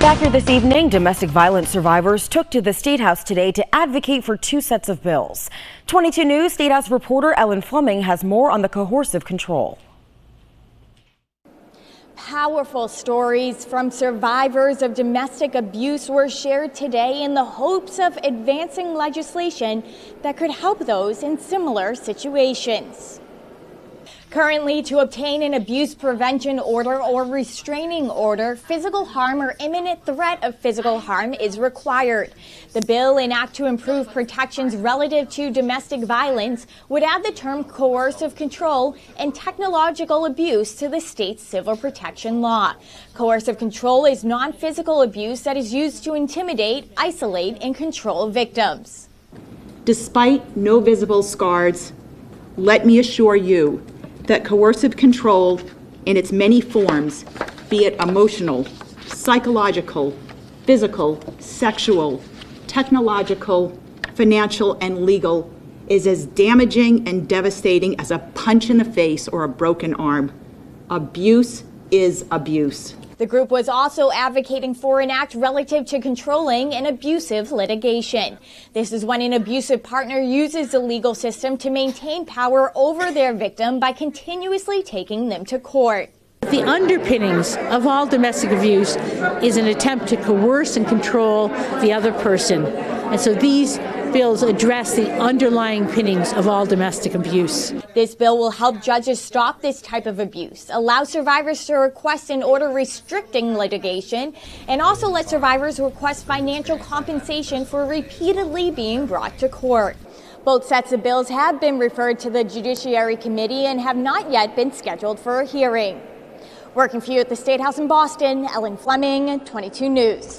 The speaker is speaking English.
Back here this evening, domestic violence survivors took to the State House today to advocate for two sets of bills. 22 News State House reporter Ellen Fleming has more on the coercive control. Powerful stories from survivors of domestic abuse were shared today in the hopes of advancing legislation that could help those in similar situations. Currently, to obtain an abuse prevention order or restraining order, physical harm or imminent threat of physical harm is required. The bill, an act to improve protections relative to domestic violence, would add the term coercive control and technological abuse to the state's civil protection law. Coercive control is non-physical abuse that is used to intimidate, isolate, and control victims. Despite no visible scars, let me assure you that coercive control in its many forms, be it emotional, psychological, physical, sexual, technological, financial, and legal, is as damaging and devastating as a punch in the face or a broken arm. Abuse is abuse. The group was also advocating for an act relative to controlling an abusive litigation. This is when an abusive partner uses the legal system to maintain power over their victim by continuously taking them to court. The underpinnings of all domestic abuse is an attempt to coerce and control the other person. And so these bills address the underlying pinnings of all domestic abuse. This bill will help judges stop this type of abuse, allow survivors to request an order restricting litigation, and also let survivors request financial compensation for repeatedly being brought to court. Both sets of bills have been referred to the Judiciary Committee and have not yet been scheduled for a hearing. Working for you at the State House in Boston, Ellen Fleming, 22 News.